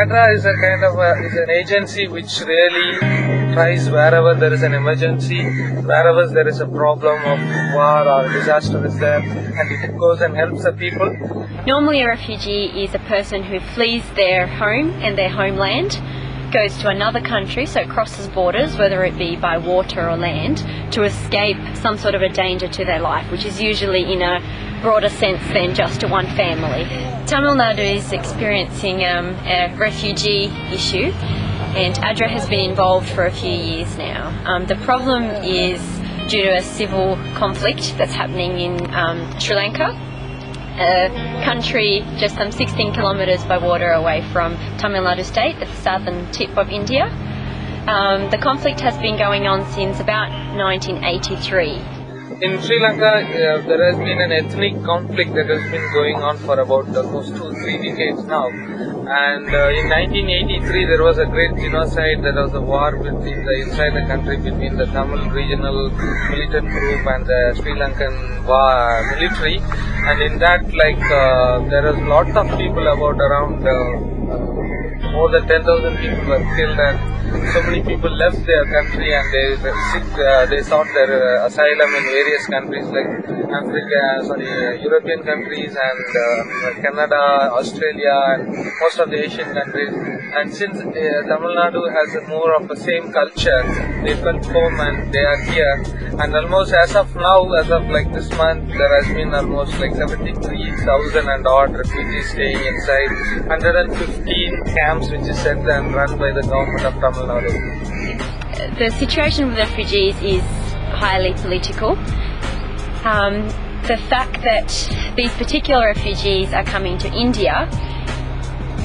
ADRA is a kind of is an agency which really tries wherever there is an emergency, wherever there is a problem of war or disaster is there, and it goes and helps the people. Normally a refugee is a person who flees their home and their homeland, goes to another country, so it crosses borders, whether it be by water or land, to escape some sort of a danger to their life, which is usually in a broader sense than just to one family. Tamil Nadu is experiencing a refugee issue, and ADRA has been involved for a few years now. The problem is due to a civil conflict that's happening in Sri Lanka, a country just some 16 kilometres by water away from Tamil Nadu state at the southern tip of India. The conflict has been going on since about 1983. In Sri Lanka, there has been an ethnic conflict that has been going on for about almost 2-3 decades now. And in 1983, there was a great genocide. There was a war between inside the country between the Tamil regional militant group and the Sri Lankan military. And in that, there was lots of people, about around more than 10,000 people were killed, and so many people left their country, and they sought their asylum in various countries like European countries and Canada, Australia, and most of the Asian countries. And since Tamil Nadu has more of the same culture, they felt home and they are here. And almost as of now, as of this month, there has been almost 73,000 and odd refugees staying inside 115 camps which is set and run by the Government of Tamil Nadu. The situation with refugees is highly political. The fact that these particular refugees are coming to India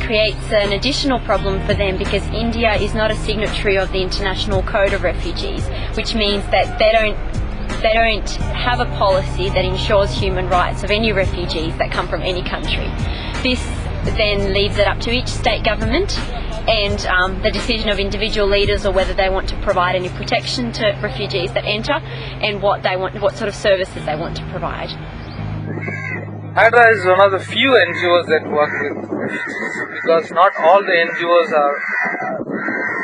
creates an additional problem for them, because India is not a signatory of the International Code of Refugees, which means that they don't have a policy that ensures human rights of any refugees that come from any country. This then leaves it up to each state government and the decision of individual leaders, or whether they want to provide any protection to refugees that enter, and what sort of services they want to provide. ADRA is one of the few NGOs that work with refugees, because not all the NGOs are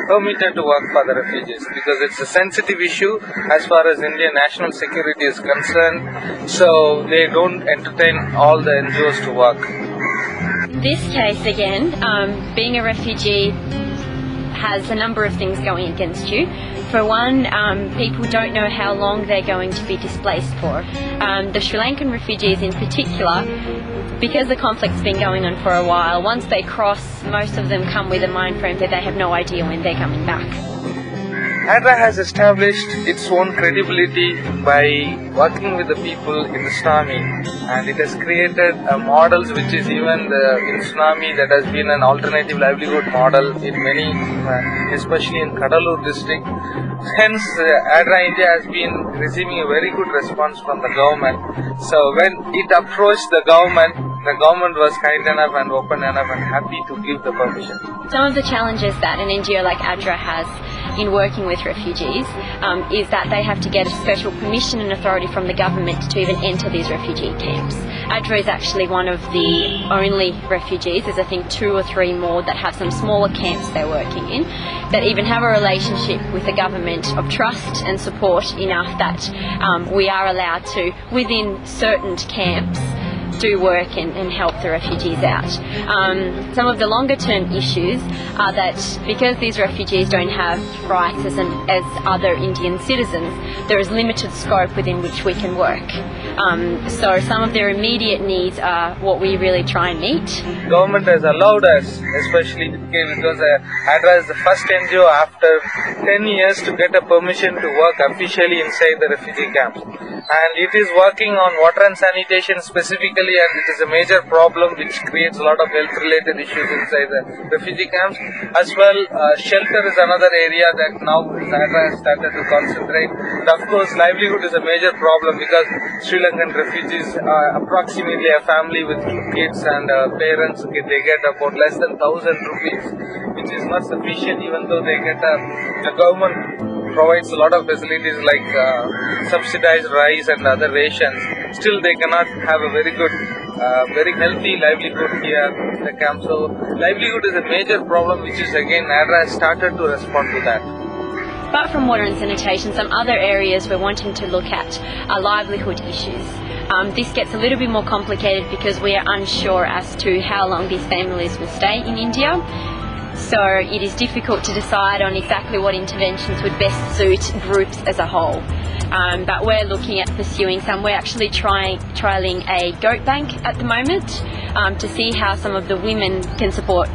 permitted to work for the refugees, because it's a sensitive issue as far as Indian national security is concerned, so they don't entertain all the NGOs to work. In this case, again, being a refugee has a number of things going against you. For one, people don't know how long they're going to be displaced for. The Sri Lankan refugees in particular, because the conflict's been going on for a while, once they cross, most of them come with a mind frame that they have no idea when they're coming back. ADRA has established its own credibility by working with the people in the tsunami, and it has created models which is even in tsunami that has been an alternative livelihood model in many, especially in Kadalur district. Hence, ADRA India has been receiving a very good response from the government. So when it approached the government was kind enough and open enough and happy to give the permission. Some of the challenges that an NGO like ADRA has in working with refugees is that they have to get a special permission and authority from the government to even enter these refugee camps. ADRA is actually one of the only refugees, there's I think 2 or 3 more that have some smaller camps they're working in, that even have a relationship with the government of trust and support enough that we are allowed to, within certain camps, do work and help the refugees out. Some of the longer term issues are that because these refugees don't have rights as other Indian citizens, there is limited scope within which we can work. So some of their immediate needs are what we really try and meet. Government has allowed us, especially because ADRA is the first NGO after 10 years to get a permission to work officially inside the refugee camps. And it is working on water and sanitation specifically, and it is a major problem which creates a lot of health related issues inside the refugee camps. As well, shelter is another area that now ADRA has started to concentrate. And of course, livelihood is a major problem because Sri Lankan refugees are approximately a family with 2 kids and parents, they get about less than 1,000 rupees, which is not sufficient, even though they get the government provides a lot of facilities like subsidized rice and other rations. Still they cannot have a very good, very healthy livelihood here in the camp. So livelihood is a major problem, which is again ADRA has started to respond to that. Apart from water and sanitation, some other areas we're wanting to look at are livelihood issues. This gets a little bit more complicated because we are unsure as to how long these families will stay in India. So it is difficult to decide on exactly what interventions would best suit groups as a whole. But we're looking at pursuing some. We're actually trialling a goat bank at the moment to see how some of the women can support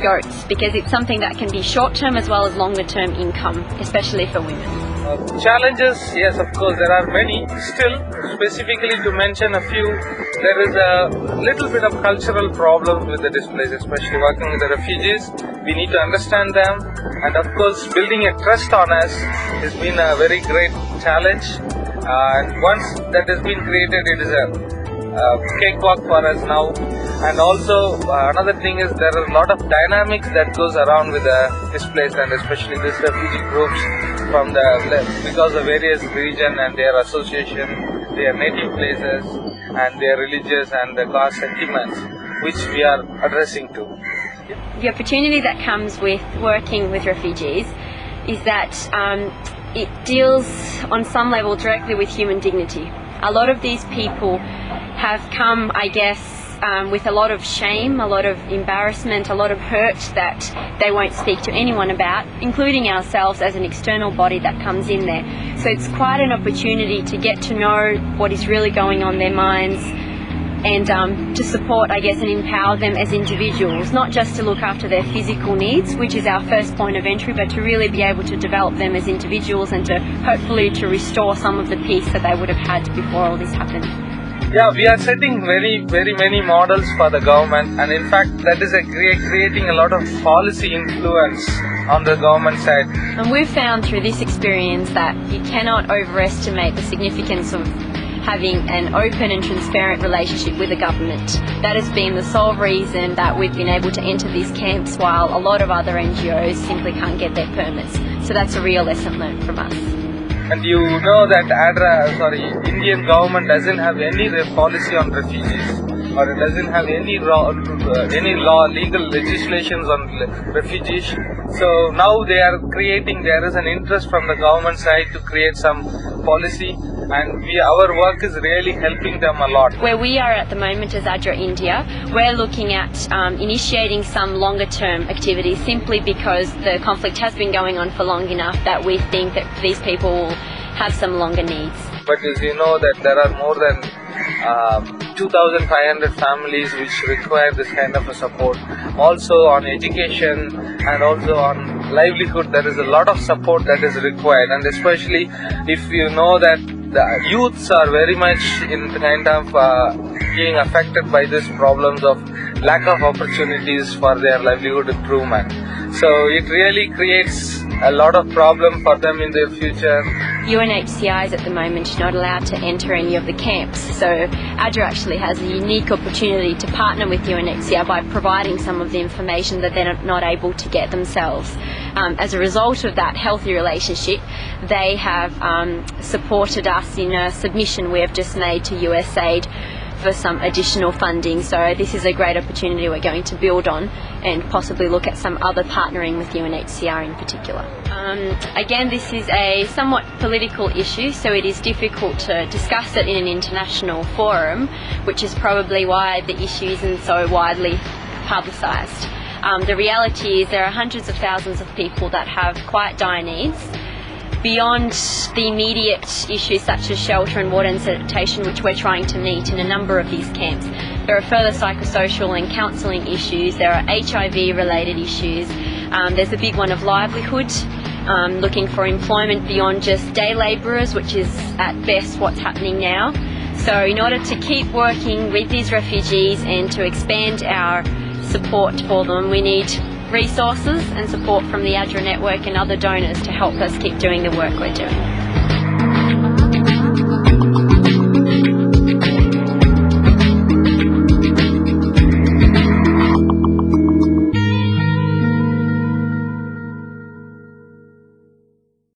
goats, because it's something that can be short-term as well as longer-term income, especially for women. Challenges, yes, of course, there are many. Still, specifically to mention a few, there is a little bit of cultural problems with the displaced, especially working with the refugees. We need to understand them, and of course, building a trust on us has been a very great challenge. And once that has been created, it is a cakewalk for us now. And also another thing is there are a lot of dynamics that goes around with the displaced, and especially these refugee groups from because of various region and their association, their native places and their religious and the caste sentiments, which we are addressing to. The opportunity that comes with working with refugees is that it deals on some level directly with human dignity. A lot of these people have come, I guess, with a lot of shame, a lot of embarrassment, a lot of hurt that they won't speak to anyone about, including ourselves as an external body that comes in there. So it's quite an opportunity to get to know what is really going on in their minds, and to support, I guess, and empower them as individuals, not just to look after their physical needs, which is our first point of entry, but to really be able to develop them as individuals and to hopefully to restore some of the peace that they would have had before all this happened. Yeah, we are setting very many models for the government, and in fact that is creating a lot of policy influence on the government side. And we've found through this experience that you cannot overestimate the significance of having an open and transparent relationship with the government. That has been the sole reason that we've been able to enter these camps while a lot of other NGOs simply can't get their permits. So that's a real lesson learned from us. And you know that Indian government doesn't have any policy on refugees, or it doesn't have any legal legislations on refugees. So now they are there is an interest from the government side to create some policy, and our work is really helping them a lot. Where we are at the moment as ADRA India, we're looking at initiating some longer term activities, simply because the conflict has been going on for long enough that we think that these people will have some longer needs. But as you know that there are more than 2,500 families which require this kind of a support. Also on education and also on livelihood, there is a lot of support that is required, and especially if you know that the youths are very much in kind of being affected by these problems of lack of opportunities for their livelihood improvement. So it really creates a lot of problem for them in their future. UNHCR is at the moment not allowed to enter any of the camps, so ADRA actually has a unique opportunity to partner with UNHCR by providing some of the information that they're not able to get themselves. As a result of that healthy relationship, they have supported us in a submission we have just made to USAID for some additional funding. So this is a great opportunity we're going to build on and possibly look at some other partnering with UNHCR in particular. Again, this is a somewhat political issue, so it is difficult to discuss it in an international forum, which is probably why the issue isn't so widely publicised. The reality is there are hundreds of thousands of people that have quite dire needs. Beyond the immediate issues such as shelter and water and sanitation, which we're trying to meet in a number of these camps, there are further psychosocial and counselling issues, there are HIV related issues, there's a big one of livelihood, looking for employment beyond just day labourers, which is at best what's happening now. So in order to keep working with these refugees and to expand our support for them, we need resources and support from the ADRA network and other donors to help us keep doing the work we're doing.